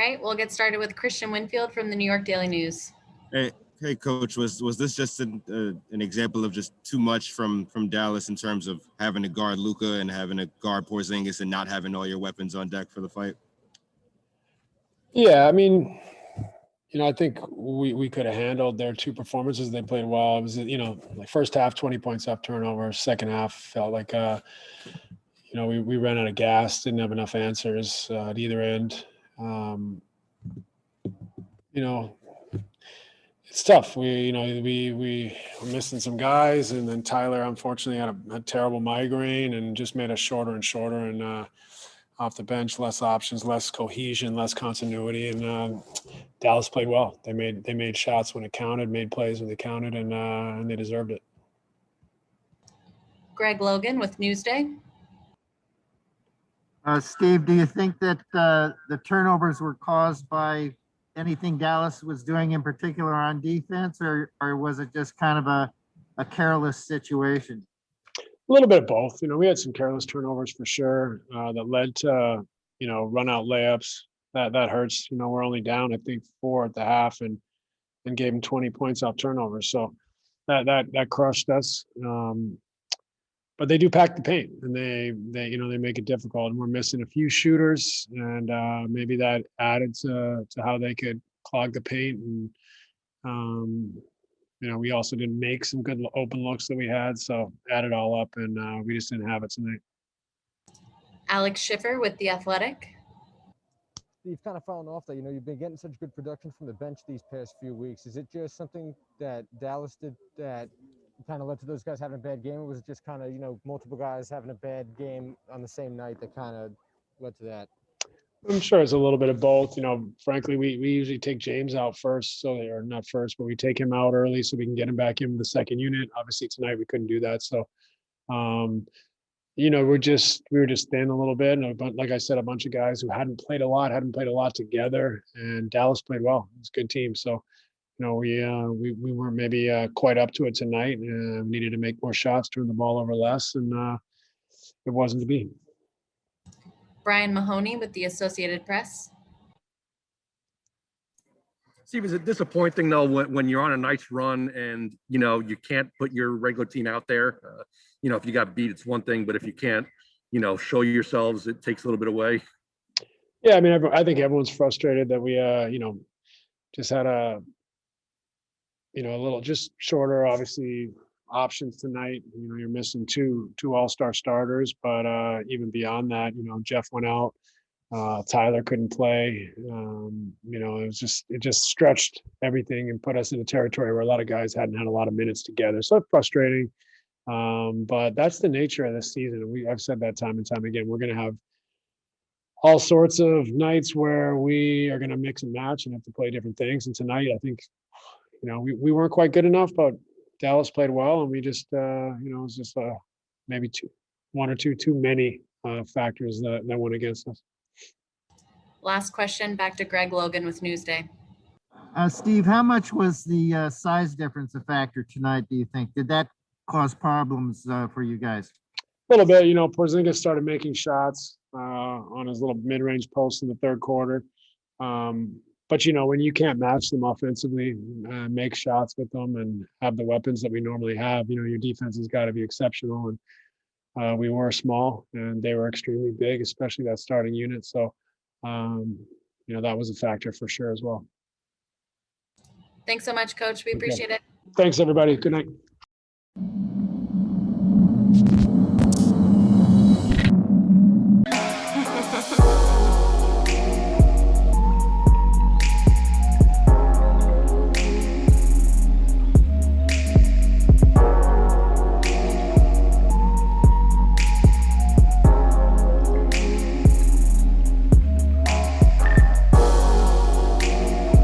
right, we'll get started with Christian Winfield from the New York Daily News. Hey, Coach. Was this just an example of just too much from Dallas in terms of having to guard Luka and having to guard Porzingis and not having all your weapons on deck for the fight? Yeah, I mean, I think we could have handled their two performances. They played well. It was, like first half, 20 points off turnover. Second half felt like, we ran out of gas, didn't have enough answers at either end. It's tough. We were missing some guys, and then Tyler unfortunately had a terrible migraine and just made us shorter and shorter. And off the bench, less options, less cohesion, less continuity. And Dallas played well. They made shots when it counted, made plays when they counted, and they deserved it. Greg Logan with Newsday. Steve, do you think that the turnovers were caused by anything Dallas was doing in particular on defense, or was it just kind of a careless situation? A little bit of both. We had some careless turnovers for sure that led to, run out layups. That hurts. We're only down, I think, 4 at the half and gave them 20 points off turnovers. So that crushed us. But they do pack the paint, and they make it difficult. And we're missing a few shooters, and maybe that added to how they could clog the paint. And we also didn't make some good open looks that we had, so add it all up, and we just didn't have it tonight. Alex Schiffer with The Athletic. You've kind of fallen off that, you've been getting such good production from the bench these past few weeks. Is it just something that Dallas did that kind of led to those guys having a bad game, or was it just kind of, multiple guys having a bad game on the same night that kind of led to that? I'm sure it's a little bit of both. Frankly, we usually take James out first, or not first, but we take him out early so we can get him back in with the second unit. Obviously tonight we couldn't do that. So, we were just thin a little bit. But like I said, a bunch of guys who hadn't played a lot together, and Dallas played well. It's a good team. So, we weren't maybe quite up to it tonight. We needed to make more shots, turn the ball over less, and it wasn't to be. Brian Mahoney with the Associated Press. Steve, is it disappointing though when you're on a nice run and you can't put your regular team out there? If you got beat, it's one thing, but if you can't, show yourselves, it takes a little bit away. Yeah, I mean, I think everyone's frustrated that we, just had a little just shorter, obviously, options tonight. You're missing two all-star starters, but even beyond that, Jeff went out. Tyler couldn't play. It just stretched everything and put us in a territory where a lot of guys hadn't had a lot of minutes together. So it's frustrating. But that's the nature of this season. I've said that time and time again. We're going to have all sorts of nights where we are going to mix and match and have to play different things. And tonight, I think, we weren't quite good enough, but Dallas played well, and we just, it was just maybe one or two too many factors that went against us. Last question, back to Greg Logan with Newsday. Steve, how much was the size difference a factor tonight, do you think? Did that cause problems for you guys? A little bit. Porzingis started making shots on his little mid-range post in the third quarter. But, when you can't match them offensively, make shots with them and have the weapons that we normally have, your defense has got to be exceptional. And we were small and they were extremely big, especially that starting unit. So, that was a factor for sure as well. Thanks so much, Coach. We appreciate it. Thanks, everybody. Good night.